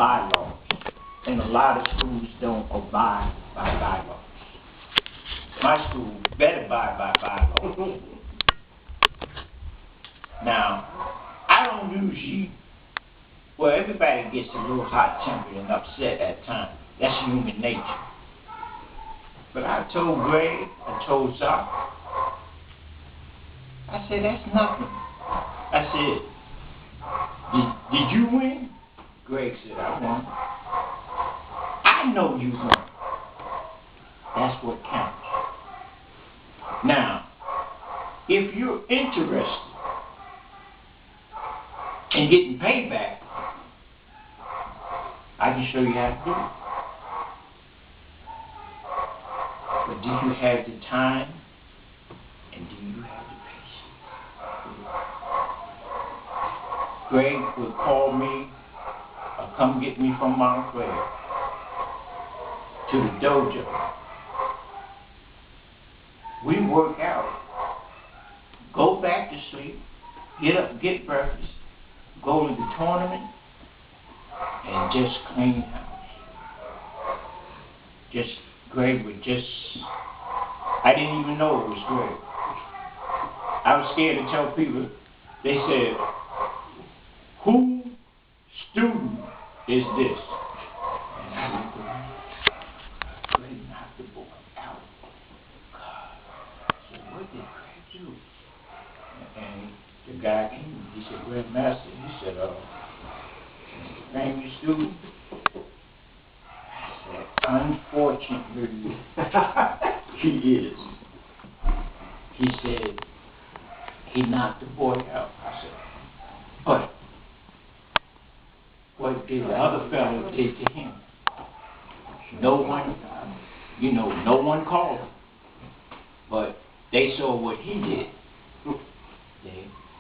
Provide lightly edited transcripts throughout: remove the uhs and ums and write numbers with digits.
bylaws. And a lot of schools don't abide by bylaws. My school better abide by bylaws. Now, I don't usually, well, everybody gets a little hot-tempered and upset at times. That's human nature. But I told Greg, I told Zach, I said, that's nothing. I said, did you win? Greg said, I won. I know you won. That's what counts. Now, if you're interested in getting payback, I can show you how to do it. But do you have the time and do you have the patience? Greg would call me or come get me from Montclair to the dojo. We work out, go back to sleep, get up, get breakfast, go to the tournament, and just clean house. Just, Greg would just, I didn't even know it was Greg. I was scared to tell people. They said, who student is this? And I looked around. Greg knocked the boy out. God. I said, what did Greg do? And the guy came, he said, Greg Master, he said, name your student? I said, unfortunately, he is. He said, he knocked the boy out. I said, but what did the other fellow did to him? No one, no one called him. But they saw what he did.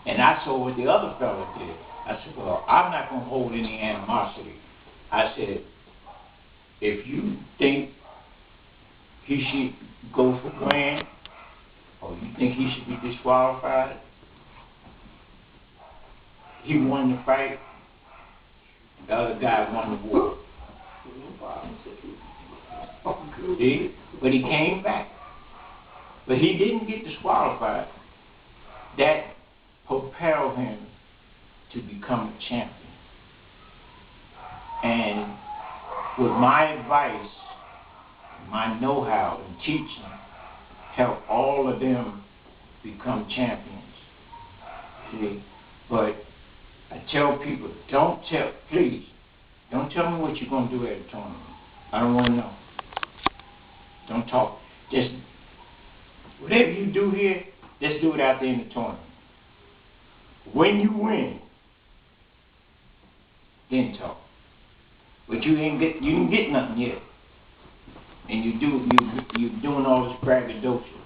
And I saw what the other fellow did. I said, well, I'm not going to hold any animosity. I said, if you think he should go for grand, or you think he should be disqualified, he won the fight, the other guy won the war. See? But he came back. But he didn't get disqualified. That propelled him to become a champion. And with my advice, my know-how in teaching, help all of them become champions. See? But I tell people, please, don't tell me what you're going to do at a tournament. I don't want to know. Don't talk. Just, whatever you do here, just do it out there in the tournament. When you win, then talk. But you didn't get nothing yet. And you're doing all this braggadocio.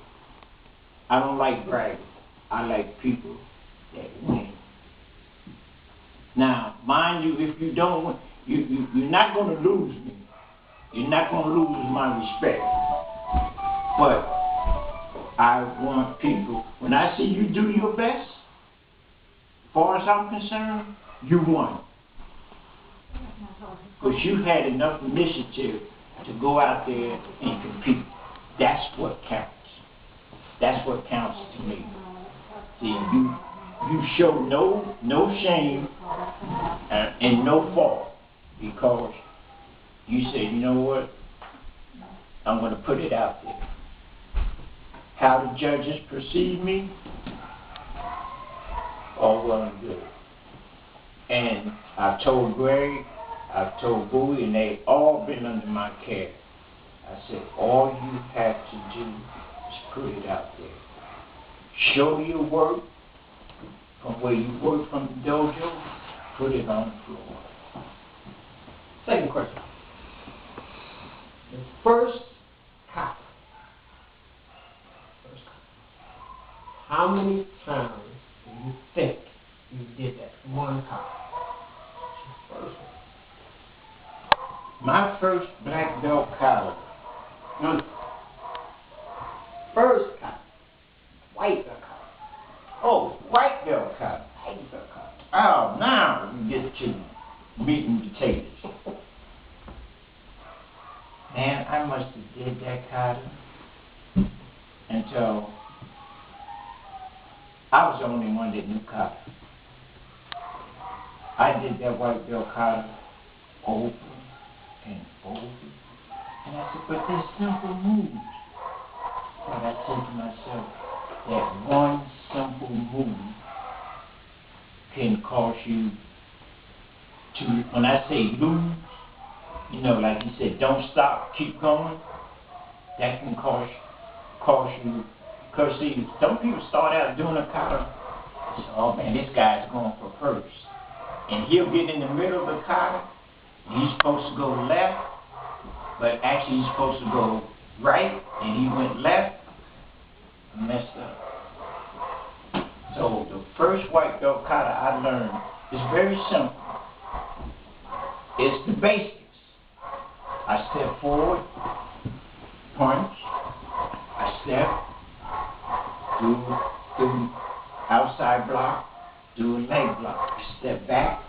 I don't like bragging. I like people that win. Now, mind you, if you don't win, you're not going to lose me. You're not going to lose my respect. But I want people, when I see you do your best, as far as I'm concerned, you won. Because you had enough initiative to go out there and compete. That's what counts. That's what counts to me. See, you show no shame and no fault because you say, you know what, I'm going to put it out there. How the judges perceive me, all well and good. And I've told Greg, I've told Bowie, and they've all been under my care. I said, all you have to do is put it out there. Show your work from where you work from the dojo, put it on the floor. Second question. The first cop. How many times do you think you did that? One cop. First one. My first black belt collar. No. First cop. White belt collar. Oh, white belt collar. White belt collar. Oh, now we get to meat and potatoes. Man, I must have did that kata until I was the only one that knew kata. I did that white belt kata over and over. And I said, but they're simple moves. But I said to myself, that one simple move can cause you to, when I say lose, you know, like he said, don't stop, keep going. That can cause you, because see, some people start out doing a kata, say, oh man, this guy's going for first. And he'll get in the middle of the kata, and he's supposed to go left, but actually he's supposed to go right, and he went left, and messed up. So the first white belt kata I learned is very simple. It's the basics. I step forward, punch, I step, do outside block, do a leg block, step back,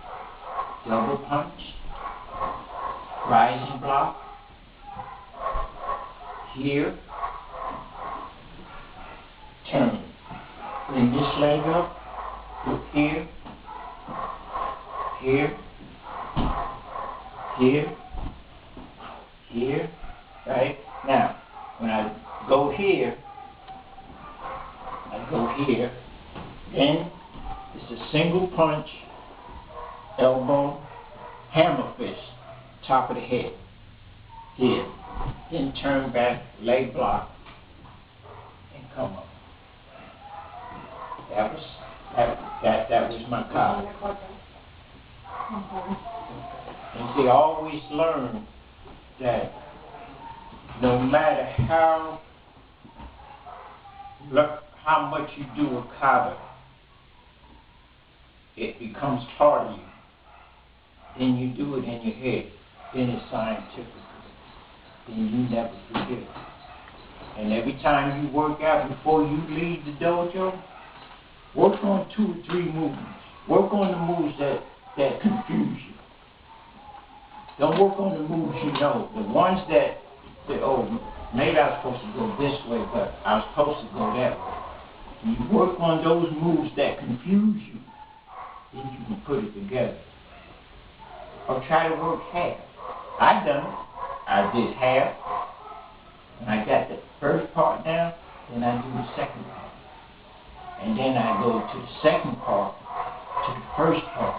double punch, rising block, here, turn. Bring this leg up, look here, here, here, here, right? Now, when I go here, then it's a single punch, elbow, hammer fist, top of the head, here. Then turn back, leg block, and come up. That was my kata. And see, I always learn that no matter how much you do a kata, it becomes part of you. Then you do it in your head. Then it's scientific. Then you never forget it. And every time you work out before you leave the dojo, work on 2 or 3 movements. Work on the moves that confuse you. Don't work on the moves you know. The ones that oh, maybe I was supposed to go this way, but I was supposed to go that way. When you work on those moves that confuse you, then you can put it together. Or try to work half. I done it. I did half. When I got the first part down, then I do the second part. And then I go to the second part, to the first part.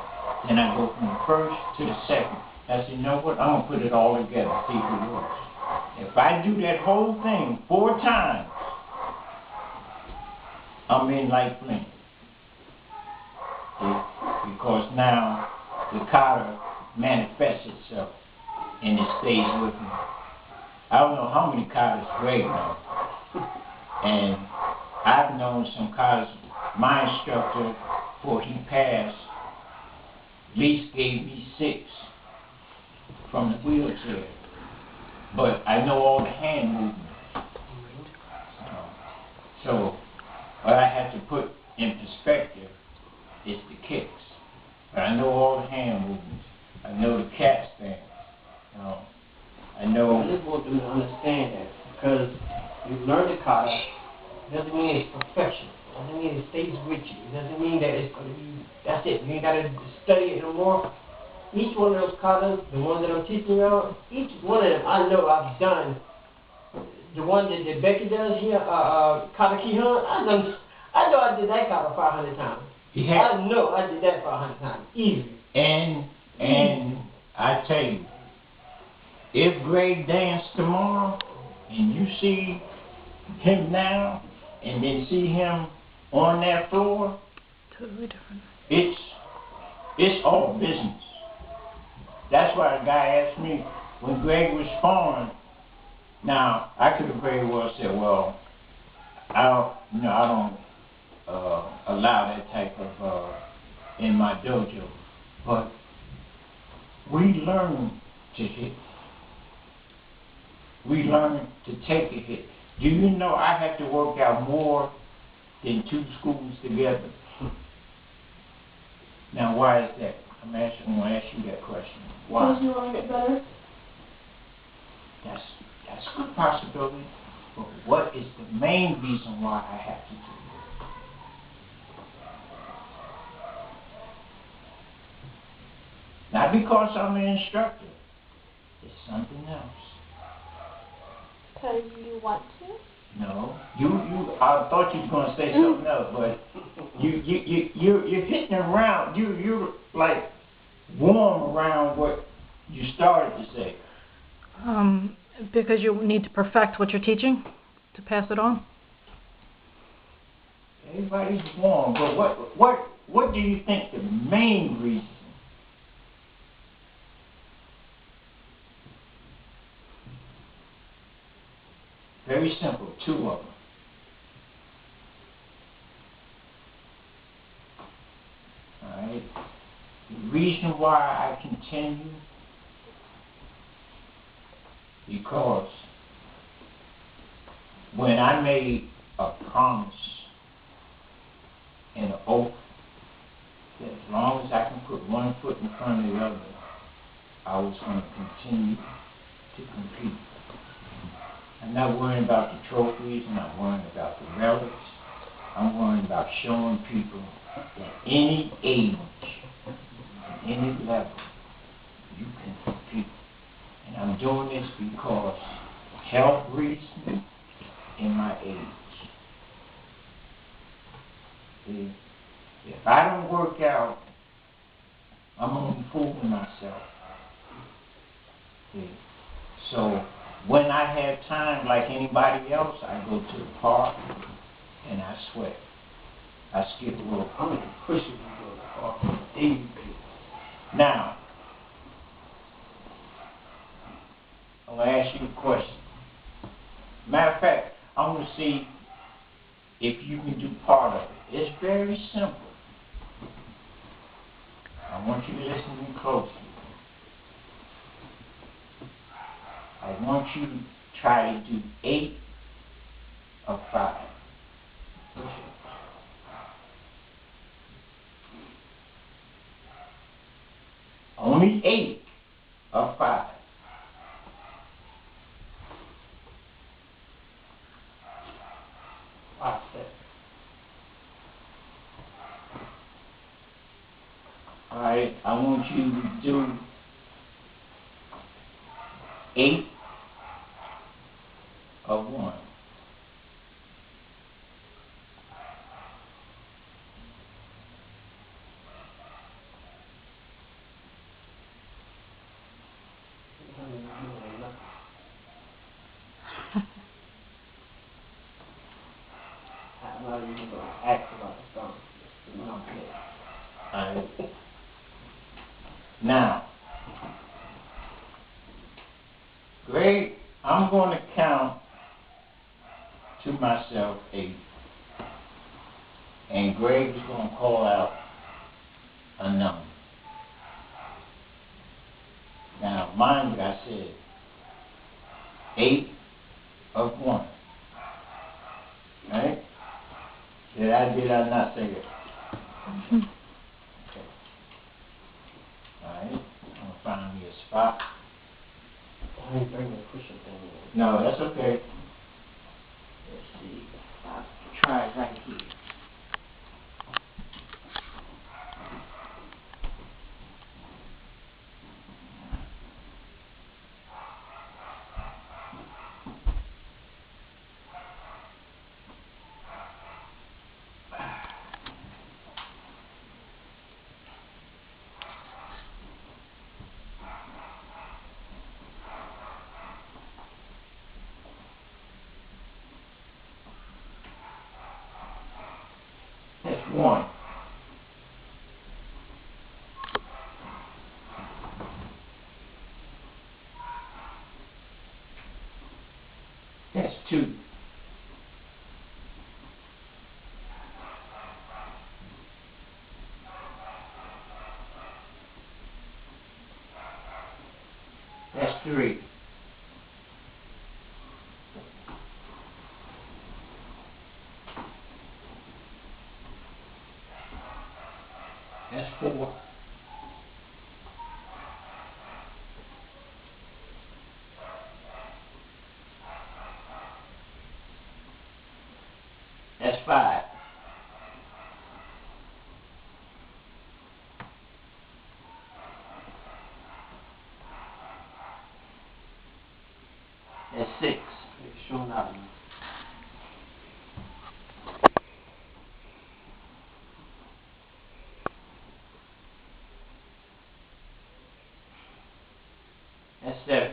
Then I go from the first to the second. I said, you know what, I'm going to put it all together, see if it works. If I do that whole thing 4 times, I'm in like Flint. Because now the kata manifests itself and it stays with me. I don't know how many katas Greg knows. And I've known some katas. My instructor, before he passed, at least gave me 6 from the wheelchair. But I know all the hand movements. So what I have to put in perspective is the kicks. But I know all the hand movements. I know the cat stand. I know. I just want them to understand that because you learn the kata doesn't mean it's perfection. It doesn't mean it stays with you. It doesn't mean that it's going to be, that's it. You ain't got to study it no more. Each one of those katas, the ones that I'm teaching you, each one of them I know I've done. The one that Becky does here, Kata Kihan, I know I did that kata 500 times. Yeah. I know I did that 500 times. Easy. And I tell you, if Greg danced tomorrow and you see him now and then see him on that floor, totally different. It's all business. That's why the guy asked me when Greg was sparring. Now I could have very well said, well, I don't allow that type of in my dojo, but we learn to hit. We learn to take a hit. Do you know I have to work out more than 2 schools together? Now, why is that? I'm going to ask you that question. Why? Because you want to get better? That's a good possibility. But what is the main reason why I have to do it? Not because I'm an instructor. It's something else. Because you want to? No, I thought you were going to say something else, but you're hitting around. You're like warm around what you started to say. Because you need to perfect what you're teaching to pass it on. Everybody's warm, but what do you think the main reason? Very simple, two of them. All right. The reason why I continue, because when I made a promise and an oath that as long as I can put one foot in front of the other, I was going to continue to compete. I'm not worrying about the trophies, I'm not worrying about the relics. I'm worrying about showing people that any age, at any level, you can compete. And I'm doing this because health reasons and my age. See, if I don't work out, I'm only fooling myself. See, so when I have time, like anybody else, I go to the park and I sweat. I skip rope. I'm going to push you to go to the park. Now, I'm going to ask you a question. Matter of fact, I'm going to see if you can do part of it. It's very simple. I want you to listen to me closely. I want you to try to do 8 of 5. Only 8 of 5. All right, I want you to do 8 of 1. I'm not even going to ask about the song. All right. Now, Greg, I'm going to count to myself 8. And Greg is going to call out a number. Now, mind you, I said 8 of 1. Right? Did I not say it? Okay. Alright, I'm going to find me a spot. I ain't bringing the push-up thing in. No, that's okay. Let's see. I'll try it right here. That's 1. That's 2. That's 3. That's 4. That's 6. It's showing out. That's 7.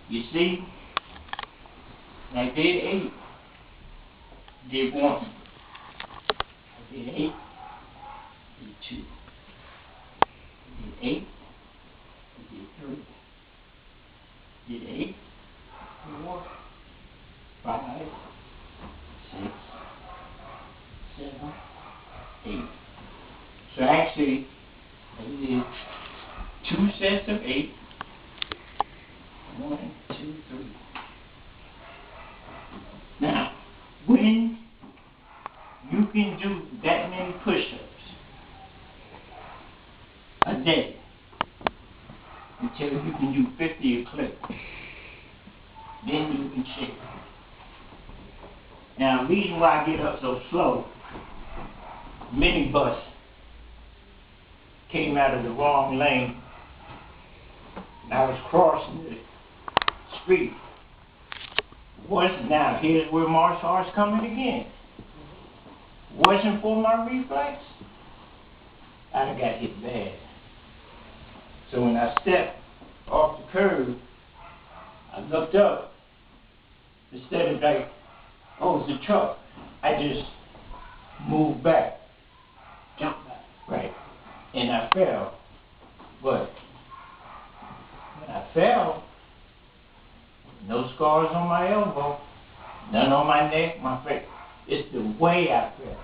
You see, I did 8. Did 1. I did 8. Did 2. Did 8. Did 3. Did 8. 4. 5. 6. 7. 8. So actually, I did 2 sets of 8. 1, 2, 3. Now, when you can do that many push-ups a day until you can do 50 a clip, then you can shake. Now, the reason why I get up so slow, minibus came out of the wrong lane, and I was crossing the street. Now here's where martial arts coming again. Wasn't for my reflex, I'd have got hit bad. So when I stepped off the curb, I looked up. Instead of like, oh, it's a truck, I just moved back, jumped back, right, and I fell. But when I fell, no scars on my elbow, none on my neck, my face. It's the way I fell.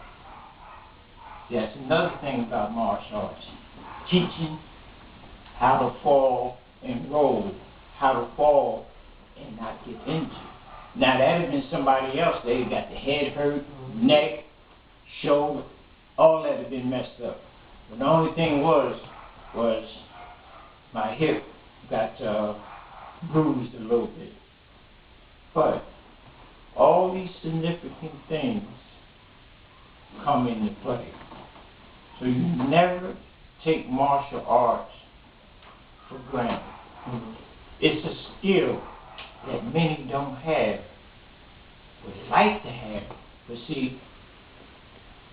That's another thing about martial arts. Teaching how to fall and roll, how to fall and not get injured. Now that had been somebody else, they got the head hurt, neck, shoulder, all that had been messed up. But the only thing was my hip got bruised a little bit. But all these significant things come into play. So you never take martial arts for granted. It's a skill that many don't have, would like to have. But see,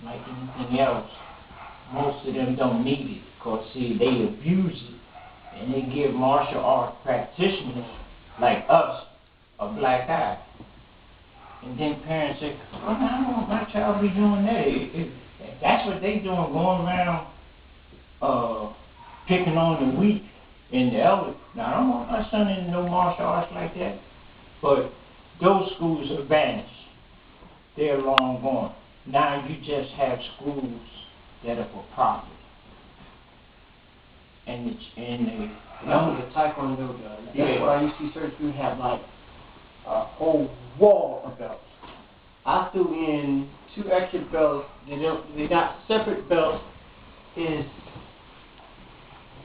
like anything else, most of them don't need it. Because see, they abuse it. And they give martial arts practitioners like us a black eye. And then parents say, well, I don't want my child to be doing that. If that's what they doing, going around picking on the weak and the elderly. Now, I don't want my son in no martial arts like that. But those schools are vanished. They're long gone. Now you just have schools that are for profit. And they That's what the Taekwondo does. That's Yeah. why you see certain people have like a whole wall of belts. I threw in 2 extra belts. They're not separate belts. Is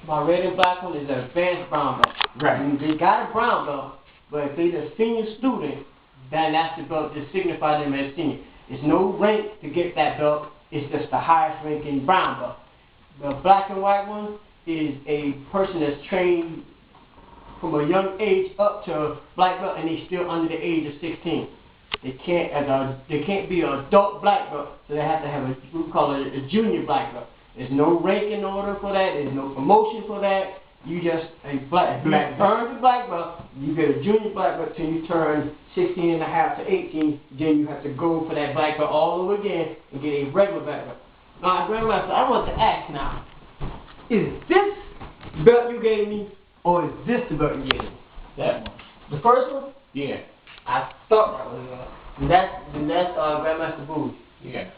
my red and black one is an advanced brown belt. Right. And they got a brown belt, but if they're a senior student, then that's the belt that signifies them as senior. There's no rank to get that belt. It's just the highest ranking brown belt. The black and white one is a person that's trained from a young age up to black belt, and they're still under the age of 16. They can't be an adult black belt, so they have to have we call it a junior black belt. There's no ranking order for that. There's no promotion for that. You just a black burn to black belt. You get a junior black belt till you turn 16 and a half to 18. Then you have to go for that black belt all over again and get a regular black belt. Now, Grandmaster, I want to ask now: is this belt you gave me, or is this the belt you gave me? That one. The first one? Yeah. I thought that was and that's Grandmaster Bowie. Yeah.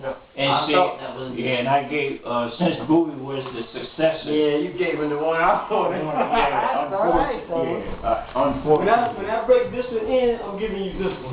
No, And I see, thought that was yeah, and I gave since Bowie was the successor. Yeah, you gave him the one I wanted. Yeah, That's all right, so unfortunately. when I break this one in, I'm giving you this one.